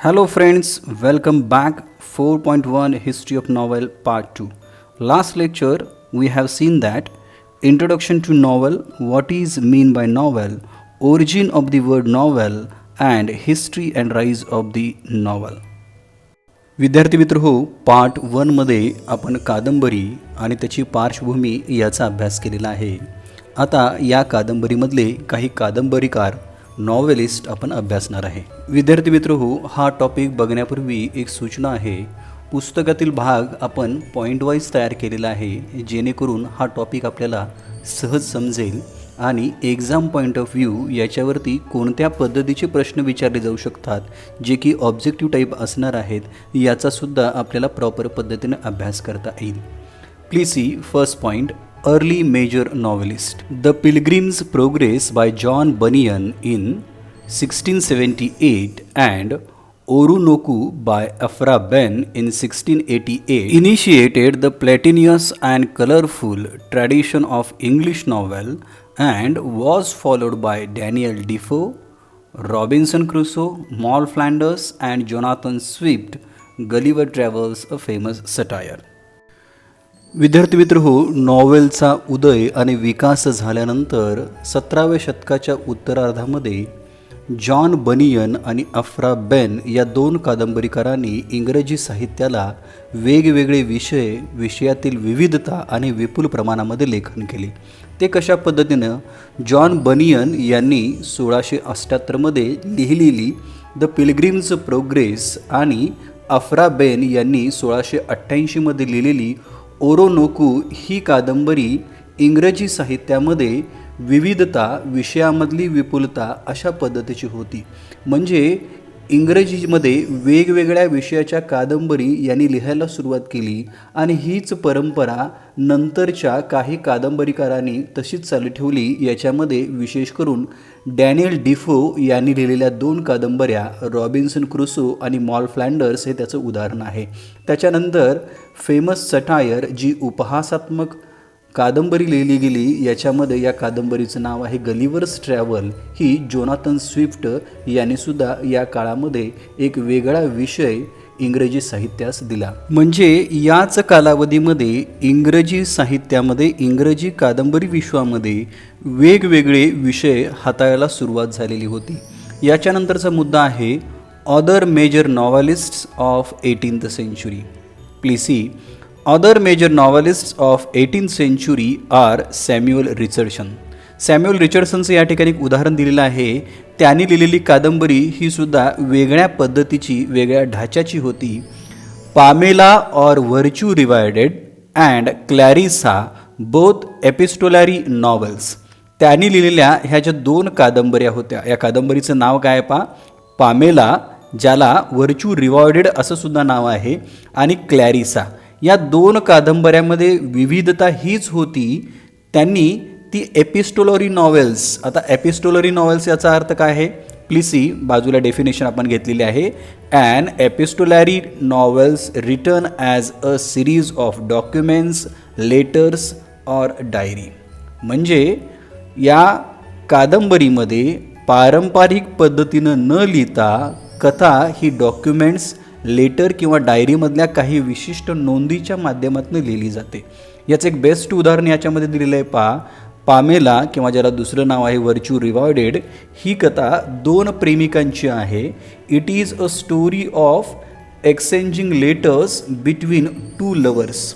Hello friends, welcome back 4.1 History of Novel Part 2. Last lecture we have seen that introduction to novel, what is mean by novel, origin of the word novel and history and rise of the novel. विद्यार्थी मित्र हो, part 1 मध्ये आपण कादंबरी आणि त्याची पार्श्वभूमी याचा अभ्यास केलेला आहे. आता या कादंबरीमधले काही कादंबरीकार नॉवेलिस्ट आपण अभ्यासणार आहे. विद्यार्थी मित्र हो, हा टॉपिक बघण्यापूर्वी एक सूचना आहे. पुस्तकातील भाग आपण पॉईंट वाईज तयार केलेला आहे, जेणेकरून हा टॉपिक आपल्याला सहज समजेल आणि एक्झाम पॉईंट ऑफ व्ह्यू याच्यावरती कोणत्या पद्धतीचे प्रश्न विचारले जाऊ शकतात जे की ऑब्जेक्टिव्ह टाईप असणार आहेत याचासुद्धा आपल्याला प्रॉपर पद्धतीने अभ्यास करता येईल. Please see first point. Early major novelist. The Pilgrim's Progress by John Bunyan in 1678 and Oronoku by Aphra Behn in 1688 initiated the platinous and colorful tradition of English novel and was followed by Daniel Defoe, Robinson Crusoe, Moll Flanders and Jonathan Swift, Gulliver Travels, a famous satire. विद्यार्थी मित्र हो, नॉवेलचा उदय आणि विकास झाल्यानंतर 17व्या शतकाच्या उत्तरार्धामध्ये John बनियन आणि अफ्रा बेन या दोन कादंबरीकारांनी इंग्रजी साहित्याला वेगवेगळे विषयातील विविधता आणि विपुल प्रमाणामध्ये लेखन केले. ते कशा पद्धतीनं? जॉन बनियन यांनी 1678मध्ये लिहिलेली द पिलग्रिम्स प्रोग्रेस आणि अफ्रा बेन यांनी 1688मध्ये लिहिलेली ओरोनोकू ही कादंबरी इंग्रजी साहित्यामध्ये विविधता, विषयामधली विपुलता अशा पद्धतीची होती. म्हणजे इंग्रजीमध्ये वेगवेगळ्या विषयाच्या कादंबरी यांनी लिहायला सुरुवात केली आणि हीच परंपरा नंतरच्या काही कादंबरीकारांनी तशीच चालू ठेवली. याच्यामध्ये विशेष करून डॅनियल डिफो यांनी लिहिलेल्या 2 कादंबऱ्या रॉबिन्सन क्रुसो आणि मॉल फ्लँडर्स हे त्याचं उदाहरण आहे. त्याच्यानंतर फेमस सटायर जी उपहासात्मक कादंबरी लिहिली गेली, याच्यामध्ये या कादंबरीचं नाव आहे गलिवर्स ट्रॅव्हल. ही जोनाथन स्विफ्ट यांनीसुद्धा या काळामध्ये एक वेगळा विषय इंग्रजी साहित्यास दिला. म्हणजे याच कालावधीमध्ये इंग्रजी साहित्यामध्ये, इंग्रजी कादंबरी विश्वामध्ये वेगवेगळे विषय हाताळायला सुरुवात झालेली होती. याच्यानंतरचा मुद्दा आहे other major novelists of 18th century. Please see. Other major novelists of 18th century are Samuel Richardson. Samuel रिचर्डसनचं या ठिकाणी एक उदाहरण दिलेलं आहे. त्यांनी लिहिलेली कादंबरी ही सुद्धा वेगळ्या पद्धतीची, वेगळ्या ढाच्याची होती. Pamela or virtue rewarded and Clarissa, both epistolary novels. त्यांनी लिहिलेल्या ह्या ज्या 2 कादंबऱ्या होत्या, या कादंबरीचं नाव काय पामेला, ज्याला व्हर्च्यू रिवॉर्डेड असं सुद्धा नाव आहे, आणि क्लॅरिसा. या 2 कादंबऱ्यामध्ये विविधता हीच होती. त्यांनी ती एपिस्टोलरी नॉवेल्स. आता एपिस्टोलरी नॉवेल्स याचा अर्थ काय आहे? Please C. बाजूला डेफिनेशन आपण घेतलेली आहे. An epistolary novels written as a series of documents, letters or diary. म्हणजे या कादंबरीमध्ये पारंपरिक पद्धतीनं न लिहिता कथा ही डॉक्युमेंट्स, लेटर किंवा डायरीमधल्या काही विशिष्ट नोंदीच्या माध्यमातून लिहिली जाते. याचं एक बेस्ट उदाहरण याच्यामध्ये दिलेलं आहे. पामेला किंवा ज्याला दुसरं नाव आहे व्हर्च्यू रिवॉर्डेड, ही कथा 2 प्रेमिकांची आहे. It is a story of exchanging letters between 2 lovers.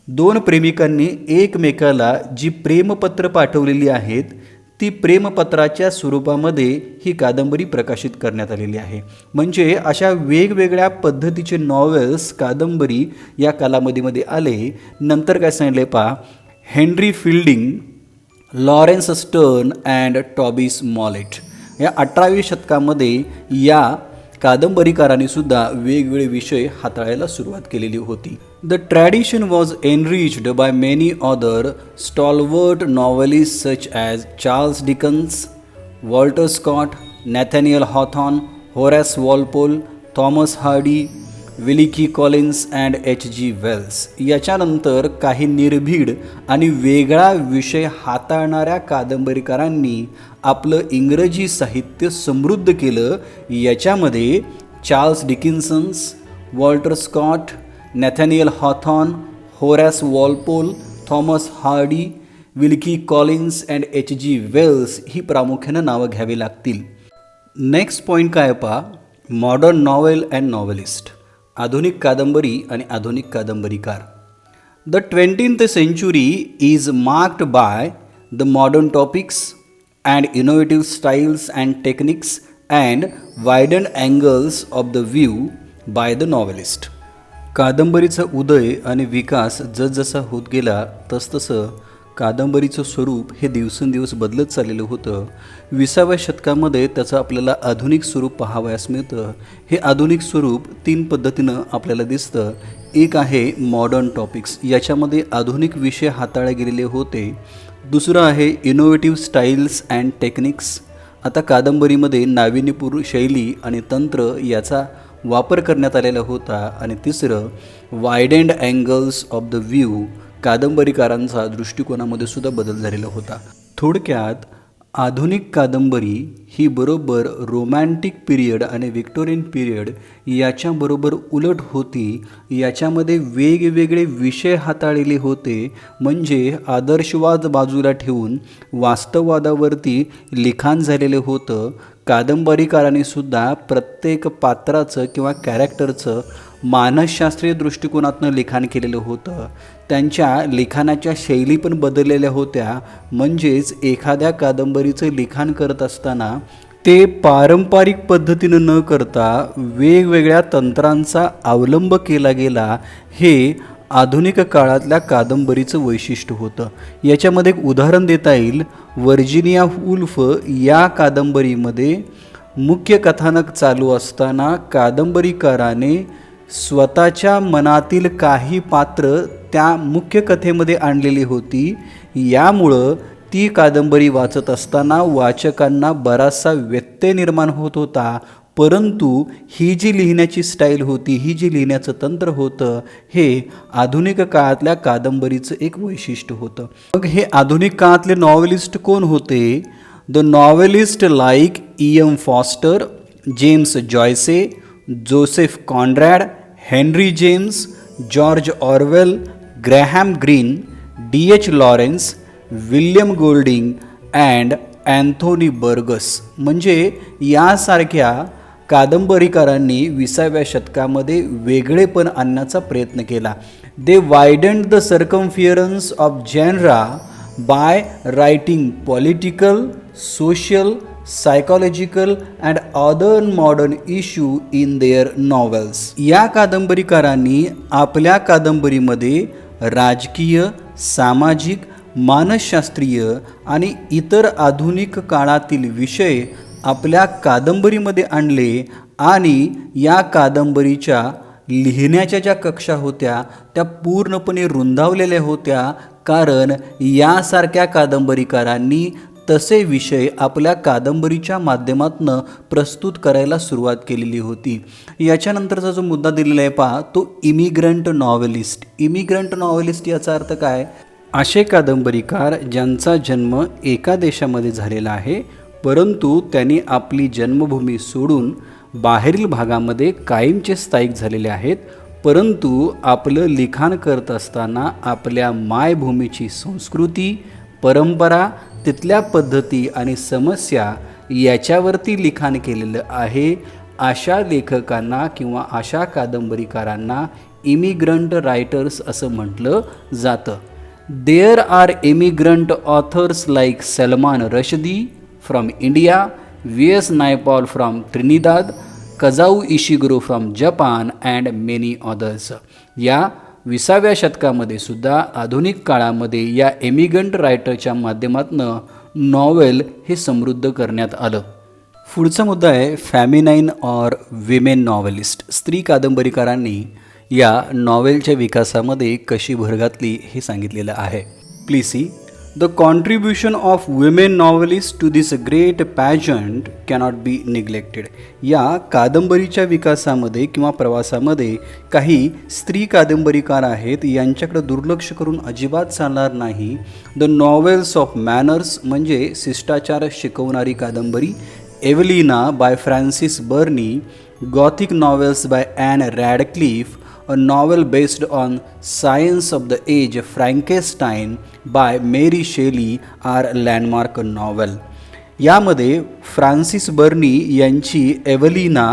2 प्रेमिकांनी एकमेकाला जी प्रेमपत्र पाठवलेली आहेत ती प्रेमपत्राच्या स्वरूपामध्ये ही कादंबरी प्रकाशित करण्यात आलेली आहे. म्हणजे अशा वेगवेगळ्या पद्धतीचे नॉवेल्स, कादंबरी या कालावधीमध्ये आले. नंतर काय सांगितलं Henry Fielding, Laurence Sterne and Tobias Smollett या 18व्या शतकामध्ये या कादंबरीकारांनी सुद्धा वेगवेगळे विषय हाताळायला सुरुवात केलेली होती. The tradition was enriched by many other stalwart novelists such as Charles Dickens, Walter Scott, Nathaniel Hawthorne, Horace Walpole, Thomas Hardy, Wilkie Collins and H.G. Wells. याच्यानंतर काही निर्भीड आणि वेगळा विषय हाताळणाऱ्या कादंबरीकारांनी आपलं इंग्रजी साहित्य समृद्ध केलं. याच्यामध्ये Charles Dickinsons, Walter Scott, Nathaniel Hawthorne, Horace Walpole, Thomas Hardy, Wilkie Collins and H.G. Wells ही प्रामुख्यानं नावं घ्यावी लागतील. नेक्स्ट पॉईंट काय पहा, मॉडर्न नॉवेल अँड नॉवेलिस्ट, आधुनिक कादंबरी आणि आधुनिक कादंबरीकार. The 20th century is marked by the modern topics and innovative styles and techniques and widened angles of the view by the novelist. कादंबरीचा उदय आणि विकास जसजसा होत गेला तसतसं कादंबरीचं स्वरूप हे दिवसेंदिवस बदलत चाललेलं होतं. 20व्या शतकामध्ये त्याचं आपल्याला आधुनिक स्वरूप पाहावयास मिळतं. हे आधुनिक स्वरूप 3 पद्धतीनं आपल्याला दिसतं. एक आहे मॉडर्न टॉपिक्स, याच्यामध्ये आधुनिक विषय हाताळले गेलेले होते. दुसरं आहे इनोव्हेटिव्ह स्टाईल्स अँड टेक्निक्स, आता कादंबरीमध्ये नाविन्यपूर्ण शैली आणि तंत्र याचा वापर करण्यात आलेला होता. आणि तिसरं वायडेंड अँगल्स ऑफ द व्ह्यू, कादंबरीकारांचा दृष्टिकोनामध्ये सुद्धा बदल झालेला होता. थोडक्यात आधुनिक कादंबरी ही बरोबर रोमॅन्टिक पिरियड आणि व्हिक्टोरियन पिरियड याच्याबरोबर उलट होती. याच्यामध्ये वेगवेगळे विषय हाताळलेले होते, म्हणजे आदर्शवाद बाजूला ठेवून वास्तववादावरती लिखाण झालेलं होतं. कादंबरीकारांनी सुद्धा प्रत्येक पात्राचं किंवा कॅरेक्टरचं मानसशास्त्रीय दृष्टिकोनातून लिखाण केलेलं होतं. त्यांच्या लिखाणाच्या शैली पण बदललेल्या होत्या, म्हणजेच एखाद्या कादंबरीचं लिखाण करत असताना ते पारंपरिक पद्धतीनं न करता वेगवेगळ्या तंत्रांचा अवलंब केला गेला. हे आधुनिक काळातल्या कादंबरीचं वैशिष्ट्य होतं. याच्यामध्ये एक उदाहरण देता येईल. व्हर्जिनिया वुल्फ या कादंबरीमध्ये मुख्य कथानक चालू असताना कादंबरीकाराने स्वतःच्या मनातील काही पात्र त्या मुख्य कथेमध्ये आणलेली होती. यामुळं ती कादंबरी वाचत असताना वाचकांना बराचसा व्यत्यय निर्माण होत होता. परंतु ही जी लिहिण्याची स्टाईल होती, ही जी लिहिण्याचं तंत्र होतं, हे आधुनिक काळातल्या कादंबरीचं एक वैशिष्ट्य होतं. मग हे आधुनिक काळातले नॉवेलिस्ट कोण होते? The novelist like E.M. Forster, James Joyce, Joseph Conrad, Henry James, George Orwell, Graham Greene, D.H. Lawrence, William Golding and Anthony Burgess, म्हणजे यासारख्या कादंबरीकारांनी 20व्या शतकामध्ये वेगळेपण आणण्याचा प्रयत्न केला. They widened the circumference of genre by writing political, social, psychological and other modern issue in their novels. या कादंबरीकारांनी आपल्या कादंबरीमध्ये राजकीय, सामाजिक, मानसशास्त्रीय आणि इतर आधुनिक काळातील विषय आपल्या कादंबरीमध्ये आणले आणि या कादंबरीच्या लिहिण्याच्या ज्या कक्षा होत्या त्या पूर्णपणे रुंदावलेल्या होत्या, कारण यासारख्या कादंबरीकारांनी तसे विषय आपल्या कादंबरीच्या माध्यमातून प्रस्तुत करायला सुरुवात केलेली होती. याच्यानंतरचा जो मुद्दा दिलेला आहे पहा, तो इमिग्रंट नॉवेलिस्ट. इमिग्रंट नॉवेलिस्ट याचा अर्थ काय? असे कादंबरीकार ज्यांचा जन्म एका देशामध्ये झालेला आहे, परंतु त्यांनी आपली जन्मभूमी सोडून बाहेरील भागामध्ये कायमचे स्थायिक झालेले आहेत, परंतु आपलं लिखाण करत असताना आपल्या मायभूमीची संस्कृती, परंपरा, तिथल्या पद्धती आणि समस्या याच्यावरती लिखाण केलेलं आहे. अशा लेखकांना किंवा अशा कादंबरीकारांना इमिग्रंट रायटर्स असं म्हटलं जातं. There are immigrant authors like Salman Rushdie from India, V.S. Naipaul from Trinidad, Kazuo Ishiguro from Japan and many others. या 20व्या शतकामध्ये सुद्धा आधुनिक काळामध्ये या इमिग्रंट रायटरच्या माध्यमातून नॉवेल हे समृद्ध करण्यात आलं. पुढचा मुद्दा आहे फॅमिनाईन ऑर विमेन नॉवेलिस्ट. स्त्री कादंबरीकारांनी या नॉवेलच्या विकासामध्ये कशी भर घातली हे सांगितलेलं आहे. Please see the contribution of women novelist to this great pageant cannot be neglected. या कादंबरीच्या विकासामध्ये किंवा प्रवासामध्ये काही स्त्री कादंबरीकार आहेत, यांच्याकडे दुर्लक्ष करून अजिबात चालणार नाही. द नॉवेल्स ऑफ मॅनर्स म्हणजे शिष्टाचार शिकवणारी कादंबरी, Evelina by Frances Burney, Gothic novels by Anne Radcliffe, a novel based on Science of the Age Frankenstein by Mary Shelley are landmark novel. यामध्ये फ्रान्सिस बर्नी यांची एव्हलिना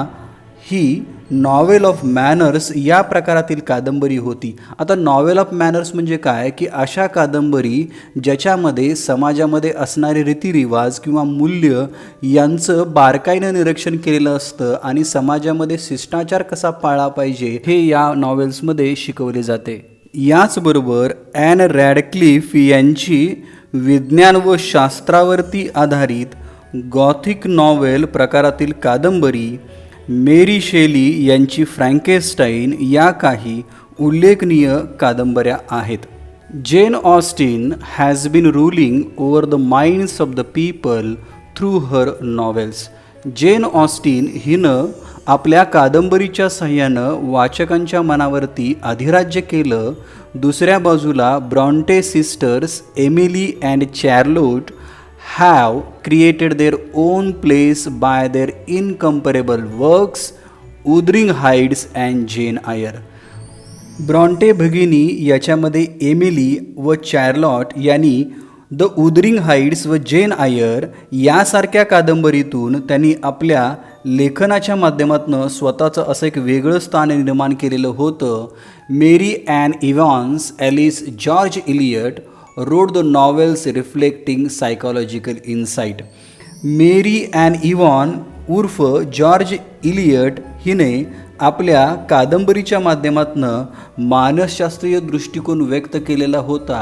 ही नॉवेल ऑफ मॅनर्स या प्रकारातील कादंबरी होती. आता नॉवेल ऑफ मॅनर्स म्हणजे काय की अशा कादंबरी ज्याच्यामध्ये समाजामध्ये असणारे रीतिरिवाज किंवा मूल्य यांचं बारकाईनं निरीक्षण केलेलं असतं आणि समाजामध्ये शिष्टाचार कसा पाळला पाहिजे हे या नॉवेल्समध्ये शिकवले जाते. याचबरोबर ॲन रॅडक्लिफ यांची विज्ञान व शास्त्रावरती आधारित गॉथिक नॉवेल प्रकारातील कादंबरी, मेरी शेली यांची फ्रँकेस्टाईन या काही उल्लेखनीय कादंबऱ्या आहेत. Jane Austen has been ruling over the minds of the people through her novels. Jane Austen हिनं आपल्या कादंबरीच्या साह्यानं वाचकांच्या मनावरती अधिराज्य केलं. दुसऱ्या बाजूला Brontë sisters Emily and Charlotte have created their own place by their incomparable works, Wuthering Heights and Jane Eyre. Brontë भगिनी याच्यामध्ये एमिली व चार्लॉट यांनी द उदरिंग हाईट्स व जेन आयर यासारख्या कादंबरीतून त्यांनी आपल्या लेखनाच्या माध्यमातून स्वतःचं असं एक वेगळं स्थान निर्माण केलेलं होतं. Mary Ann Evans, alias George Eliot wrote the novels reflecting psychological insight. Mary Ann Evans उर्फ जॉर्ज इलियट हिने आपल्या कादंबरीच्या माध्यमातून मानसशास्त्रीय दृष्टिकोन व्यक्त केलेला होता.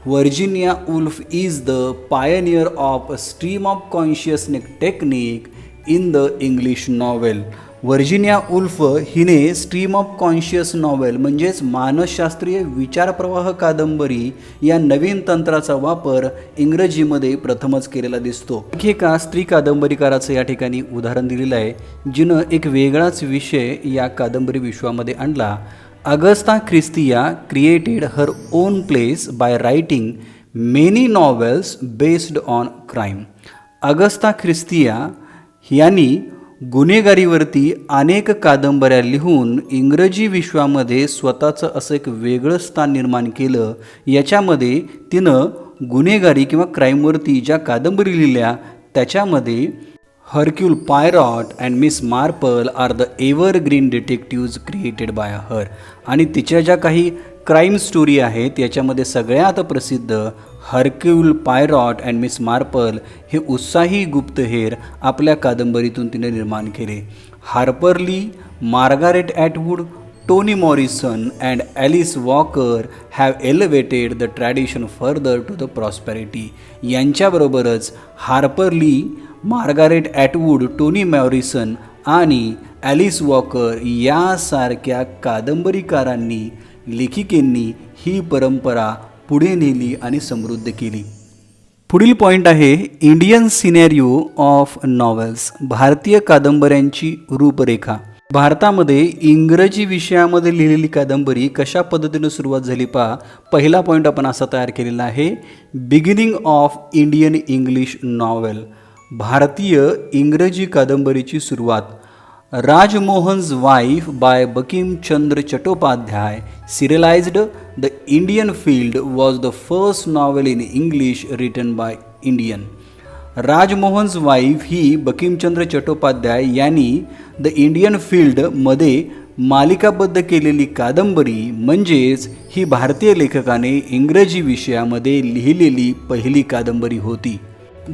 Virginia Woolf is the pioneer of stream of consciousness technique in the English novel. Virginia Woolf हिने स्ट्रीम ऑफ कॉन्शियस नॉवेल म्हणजेच मानसशास्त्रीय विचारप्रवाह कादंबरी या नवीन तंत्राचा वापर इंग्रजीमध्ये प्रथमच केलेला दिसतो. आणखी एका स्त्री कादंबरीकाराचं या ठिकाणी उदाहरण दिलेलं आहे जिनं एक वेगळाच विषय या कादंबरी विश्वामध्ये आणला. Agatha Christie created her own place by writing many novels based on crime. Agatha Christie यांनी गुन्हेगारीवरती अनेक कादंबऱ्या लिहून इंग्रजी विश्वामध्ये स्वतःचं असं एक वेगळं स्थान निर्माण केलं. याच्यामध्ये तिनं गुन्हेगारी किंवा क्राईमवरती ज्या कादंबरी लिहिल्या त्याच्यामध्ये Hercule Poirot and Miss Marple are the evergreen detectives created by her. आणि तिच्या ज्या काही क्राईम स्टोरी आहेत याच्यामध्ये सगळ्यात प्रसिद्ध Hercule Poirot and Miss Marple हे उत्साही गुप्तहेर आपल्या कादंबरीतून तिने निर्माण केले. Harper Lee, Margaret Atwood, Toni Morrison and Alice Walker have elevated the tradition further to the prosperity. यांच्याबरोबरच Harper Lee, Margaret Atwood, Toni Morrison आणि ॲलिस वॉकर यासारख्या कादंबरीकारांनी, लेखिकेंनी ही परंपरा पुढे नेली आणि समृद्ध केली. पुढील पॉईंट आहे इंडियन सिनेरिओ ऑफ नॉवेल्स. भारतीय कादंबऱ्यांची रूपरेखा. भारतामध्ये इंग्रजी विषयामध्ये लिहिलेली कादंबरी कशा पद्धतीनं सुरुवात झाली पहा. पहिला पॉईंट आपण असा तयार केलेला आहे, beginning of Indian English novel. भारतीय इंग्रजी कादंबरीची सुरुवात. Rajmohan's wife by Bankimchandra Chattopadhyay serialized The Indian Field was the first novel in English written by Indian. Rajmohan's wife ही बंकिमचंद्र चट्टोपाध्याय यांनी द इंडियन फील्डमध्ये मालिकाबद्ध केलेली कादंबरी म्हणजेच ही भारतीय लेखकाने इंग्रजी विषयामध्ये लिहिलेली पहिली कादंबरी होती.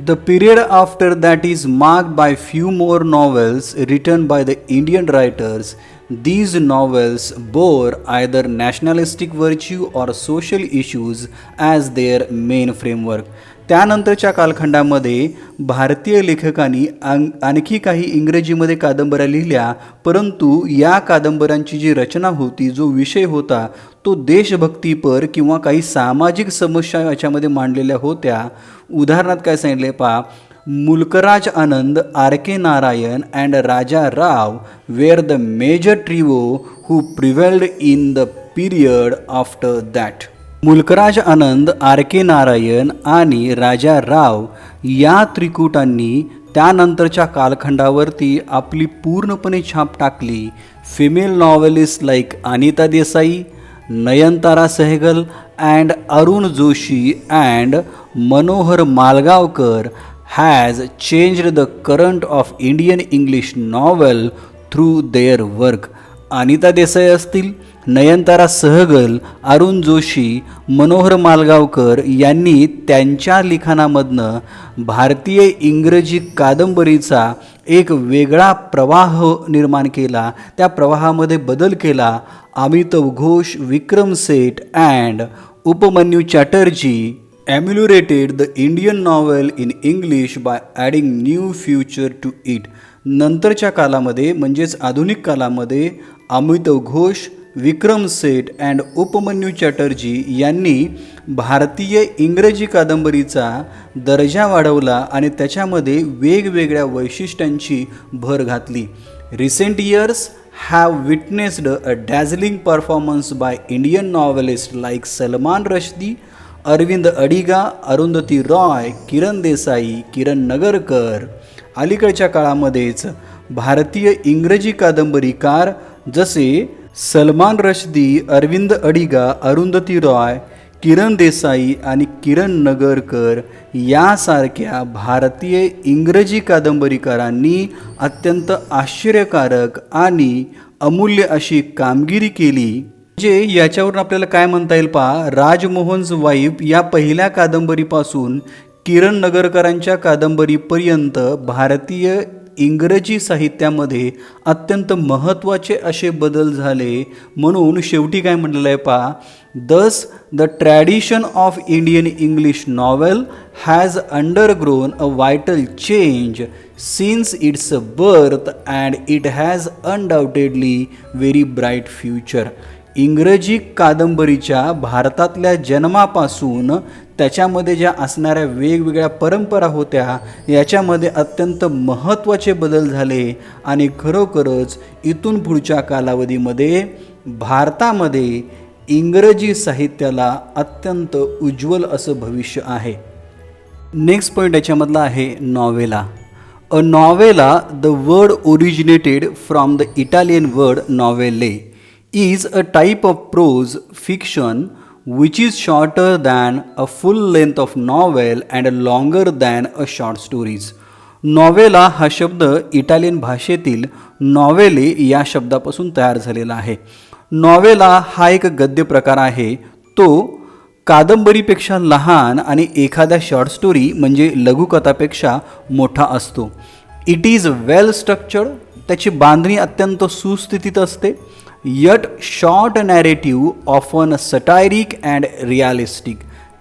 The period after that is marked by few more novels written by the Indian writers. These novels bore either nationalistic virtue or social issues as their main framework. त्यानंतरच्या कालखंडामध्ये भारतीय लेखकांनी आणखी काही इंग्रजीमध्ये कादंबऱ्या लिहिल्या, परंतु या कादंबऱ्यांची जी रचना होती, जो विषय होता तो देशभक्तीपर किंवा काही सामाजिक समस्या याच्यामध्ये मांडलेल्या होत्या. उदाहरणार्थ काय सांगितले पहा, Mulk Raj Anand, R K Narayan and Raja Rao were the major trio who prevailed in the period after that. Mulk Raj Anand, R K Narayan आणि राजा राव या त्रिकूटांनी त्यानंतरच्या कालखंडावरती आपली पूर्णपणे छाप टाकली. Female novelist like Anita Desai, Nayantara Sahgal and Arun Joshi and Manohar Malgaonkar has changed the current of Indian English novel through their work. Anita Desai असतील, नयनतारा सहगल, अरुण जोशी, मनोहर मालगावकर यांनी त्यांच्या लिखाणामधनं भारतीय इंग्रजी कादंबरीचा एक वेगळा प्रवाह निर्माण केला. त्या प्रवाहामध्ये बदल केला. Amitav Ghosh, Vikram Seth and Upamanyu Chatterjee ameliorated the Indian novel in English by adding new feature to it. नंतरच्या कालामध्ये म्हणजेच आधुनिक कालामध्ये अमिताव घोष, विक्रम सेठ अँड उपमन्यू चॅटर्जी यांनी भारतीय इंग्रजी कादंबरीचा दर्जा वाढवला आणि त्याच्यामध्ये वेगवेगळ्या वैशिष्ट्यांची भर घातली. Recent years have witnessed a dazzling performance by Indian novelists like Salman Rushdie, Aravind Adiga, Arundhati Roy, Kiran Desai, Kiran Nagarkar. अलीकडच्या काळामध्येच भारतीय इंग्रजी कादंबरीकार जसे सलमान रश्दी, अरविंद अडिगा, अरुंधती रॉय, किरण देसाई आणि किरण नगरकर यासारख्या भारतीय इंग्रजी कादंबरीकारांनी अत्यंत आश्चर्यकारक आणि अमूल्य अशी कामगिरी केली. जे याच्यावरून आपल्याला काय म्हणता येईल पहा, राजमोहन्स वाईफ या पहिल्या कादंबरीपासून किरण नगरकरांच्या कादंबरीपर्यंत भारतीय इंग्रजी साहित्यामध्ये अत्यंत महत्त्वाचे असे बदल झाले. म्हणून शेवटी काय म्हटलेलं आहे पहा, thus the tradition of Indian English novel has undergone a vital change since its birth and it has undoubtedly very bright future. इंग्रजी कादंबरीच्या भारतातल्या जन्मापासून त्याच्यामध्ये ज्या असणाऱ्या वेगवेगळ्या परंपरा होत्या याच्यामध्ये अत्यंत महत्त्वाचे बदल झाले आणि खरोखरच इथून पुढच्या कालावधीमध्ये भारतामध्ये इंग्रजी साहित्याला अत्यंत उज्ज्वल असं भविष्य आहे. नेक्स्ट पॉईंट याच्यामधला आहे novella. A novella, the word originated from the Italian word novelle, is a type of prose fiction which is shorter than a full length of novel and longer than a short stories. Novella हा शब्द Italian भाषेतील नॉवेले या शब्दापासून तयार झालेला आहे. Novella हा एक गद्य प्रकार आहे. तो कादंबरीपेक्षा लहान आणि एखाद्या शॉर्ट स्टोरी म्हणजे लघुकथापेक्षा मोठा असतो. इट इज वेल स्ट्रक्चर्ड, त्याची बांधणी अत्यंत सुस्थितीत असते. Yet short narrative often सटायरिक and realistic,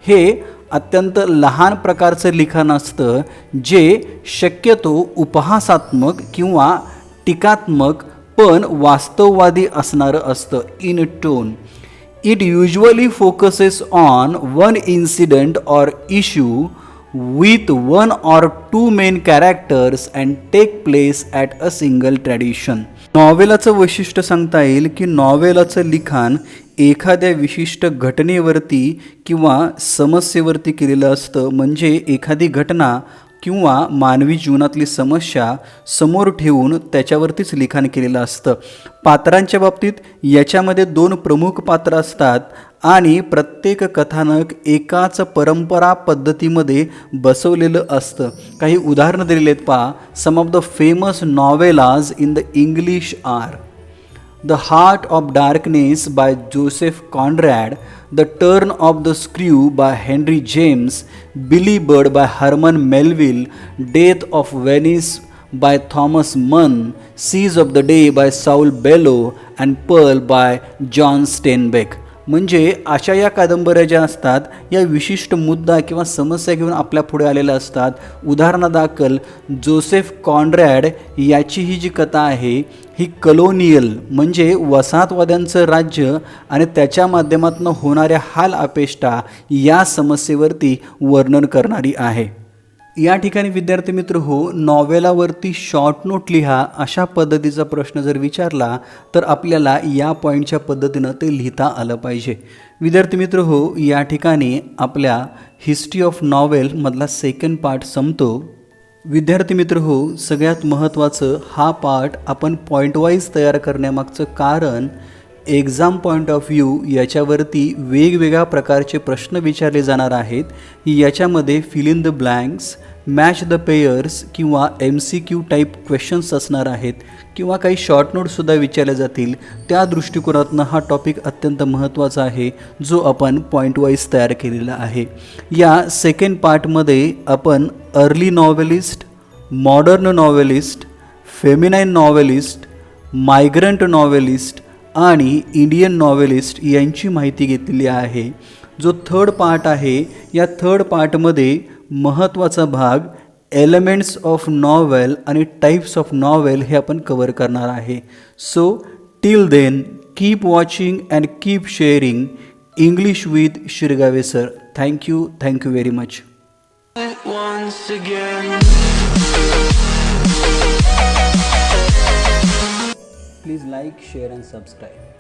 हे अत्यंत लहान प्रकारचं लिखाण असतं जे शक्यतो उपहासात्मक किंवा टीकात्मक पण वास्तववादी असणारं असतं. In tone it usually focuses on one incident or issue with one or two main characters and take place at a single tradition. नॉवेलाचं वैशिष्ट्य सांगता येईल की नॉवेलाचं लिखाण एखाद्या विशिष्ट घटनेवरती किंवा समस्येवरती केलेलं असतं. म्हणजे एखादी घटना किंवा मानवी जीवनातली समस्या समोर ठेवून त्याच्यावरतीच लिखाण केलेलं असतं. पात्रांच्या बाबतीत याच्यामध्ये 2 प्रमुख पात्र असतात आणि प्रत्येक कथानक एकाच परंपरा पद्धतीमध्ये बसवलेलं असतं. काही उदाहरणं दिलेली आहेत पहा. Some of the famous novellas in the English are The Heart of Darkness by Joseph Conrad, The Turn of the Screw by Henry James, Billy Budd by Herman Melville, Death of Venice by Thomas Mann, Seize of the Day by Saul Bellow and Pearl by John Steinbeck. म्हणजे अशा या कादंबऱ्या ज्या असतात या विशिष्ट मुद्दा किंवा समस्या घेऊन आपल्या पुढे आलेल्या असतात. उदाहरणादाखल जोसेफ कॉन्रॅड याची ही जी कथा आहे ही कलोनियल म्हणजे वसाहतवाद्यांचं राज्य आणि त्याच्या माध्यमातून होणाऱ्या हाल अपेष्टा या समस्येवरती वर्णन करणारी आहे. या ठिकाणी विद्यार्थी मित्र हो, नॉवेलावरती शॉर्ट नोट लिहा अशा पद्धतीचा प्रश्न जर विचारला तर आपल्याला या पॉईंटच्या पद्धतीनं ते लिहिता आलं पाहिजे. विद्यार्थी मित्र हो, या ठिकाणी आपल्या हिस्ट्री ऑफ नॉवेलमधला सेकंड पार्ट संपतो. विद्यार्थी मित्र हो, सगळ्यात महत्त्वाचं हा पार्ट आपण पॉईंट वाईज तयार करण्यामागचं कारण एक्झाम पॉईंट ऑफ व्ह्यू याच्यावरती वेगवेगळ्या प्रकारचे प्रश्न विचारले जाणार आहेत। याच्यामध्ये fill in the blanks, match the pairs किंवा MCQ टाईप क्वेश्चन्स असणार आहेत किंवा काही शॉर्ट नोट्ससुद्धा विचारले जातील। त्या दृष्टिकोनातून हा टॉपिक अत्यंत महत्त्वाचा आहे जो आपण पॉईंट वाईज तयार केलेला आहे। या सेकंड पार्टमध्ये आपण early novelist, modern novelist, feminine novelist, migrant novelist आणि इंडियन नॉवेलिस्ट यांची माहिती घेतलेली आहे। जो थर्ड पार्ट आहे या थर्ड पार्टमध्ये महत्त्वाचा भाग एलिमेंट्स ऑफ नॉवेल आणि टाइप्स ऑफ नॉवेल हे आपण कवर करणार आहे। So till then keep watching and keep sharing English with Shirgave sir. Thank you very much. once again. Please like, share and subscribe.